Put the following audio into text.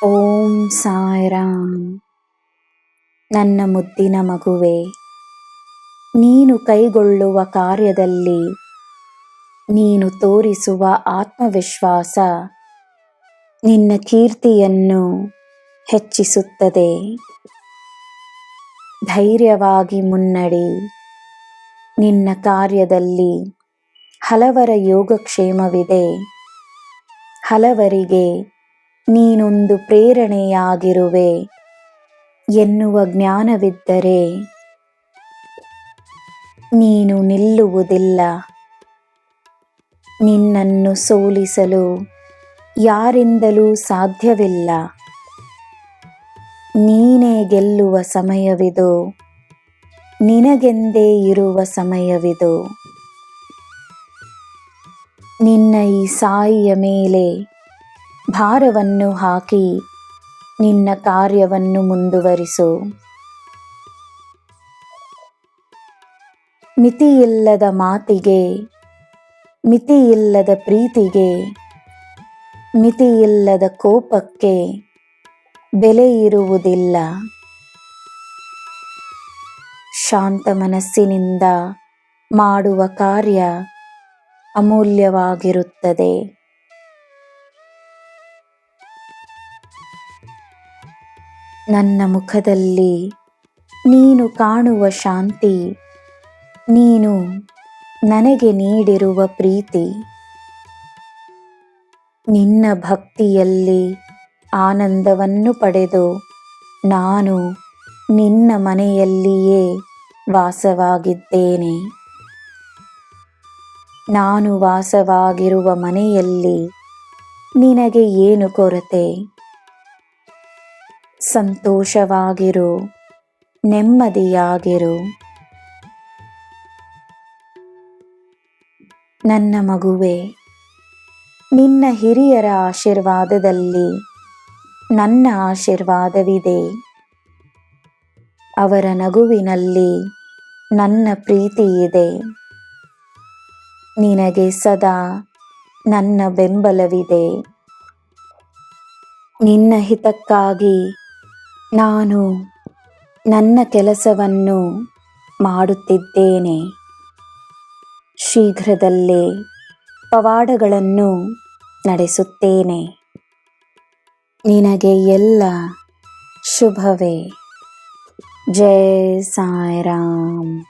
ಓಂ ಸಾಯಿರಾಮ್. ನನ್ನ ಮುದ್ದಿನ ಮಗುವೆ, ನೀನು ಕೈಗೊಳ್ಳುವ ಕಾರ್ಯದಲ್ಲಿ ನೀನು ತೋರಿಸುವ ಆತ್ಮವಿಶ್ವಾಸ ನಿನ್ನ ಕೀರ್ತಿಯನ್ನು ಹೆಚ್ಚಿಸುತ್ತದೆ. ಧೈರ್ಯವಾಗಿ ಮುನ್ನಡಿ. ನಿನ್ನ ಕಾರ್ಯದಲ್ಲಿ ಹಲವರ ಯೋಗಕ್ಷೇಮವಿದೆ. ಹಲವರಿಗೆ ನೀನೊಂದು ಪ್ರೇರಣೆಯಾಗಿರುವೆ ಎನ್ನುವ ಜ್ಞಾನವಿದ್ದರೆ ನೀನು ನಿಲ್ಲುವುದಿಲ್ಲ. ನಿನ್ನನ್ನು ಸೋಲಿಸಲು ಯಾರಿಂದಲೂ ಸಾಧ್ಯವಿಲ್ಲ. ನೀನೇ ಗೆಲ್ಲುವ ಸಮಯವಿದು. ನಿನಗೆಂದೇ ಇರುವ ಸಮಯವಿದು. ನಿನ್ನ ಈ ಸಾಯಿಯ ಮೇಲೆ ಭಾರವನ್ನು ಹಾಕಿ ನಿನ್ನ ಕಾರ್ಯವನ್ನು ಮುಂದುವರಿಸು. ಮಿತಿಯಿಲ್ಲದ ಮಾತಿಗೆ, ಮಿತಿಯಿಲ್ಲದ ಪ್ರೀತಿಗೆ, ಮಿತಿಯಿಲ್ಲದ ಕೋಪಕ್ಕೆ ಬೆಲೆ ಇರುವುದಿಲ್ಲ. ಶಾಂತ ಮನಸ್ಸಿನಿಂದ ಮಾಡುವ ಕಾರ್ಯ ಅಮೂಲ್ಯವಾಗಿರುತ್ತದೆ. ನನ್ನ ಮುಖದಲ್ಲಿ ನೀನು ಕಾಣುವ ಶಾಂತಿ, ನೀನು ನನಗೆ ನೀಡಿರುವ ಪ್ರೀತಿ, ನಿನ್ನ ಭಕ್ತಿಯಲ್ಲಿ ಆನಂದವನ್ನು ಪಡೆದು ನಾನು ನಿನ್ನ ಮನೆಯಲ್ಲಿಯೇ ವಾಸವಾಗಿದ್ದೇನೆ. ನಾನು ವಾಸವಾಗಿರುವ ಮನೆಯಲ್ಲಿ ನಿನಗೆ ಏನು ಕೊರತೆ? ಸಂತೋಷವಾಗಿರು, ನೆಮ್ಮದಿಯಾಗಿರು. ನನ್ನ ಮಗುವೆ, ನಿನ್ನ ಹಿರಿಯರ ಆಶೀರ್ವಾದದಲ್ಲಿ ನನ್ನ ಆಶೀರ್ವಾದವಿದೆ. ಅವರ ನಗುವಿನಲ್ಲಿ ನನ್ನ ಪ್ರೀತಿ ಇದೆ. ನಿನಗೆ ಸದಾ ನನ್ನ ಬೆಂಬಲವಿದೆ. ನಿನ್ನ ಹಿತಕ್ಕಾಗಿ ನಾನು ನನ್ನ ಕೆಲಸವನ್ನು ಮಾಡುತ್ತಿದ್ದೇನೆ. ಶೀಘ್ರದಲ್ಲೇ ಪವಾಡಗಳನ್ನು ನಡೆಸುತ್ತೇನೆ. ನಿನಗೆ ಎಲ್ಲ ಶುಭವೇ. ಜೈ ಸಾಯಿರಾಮ್.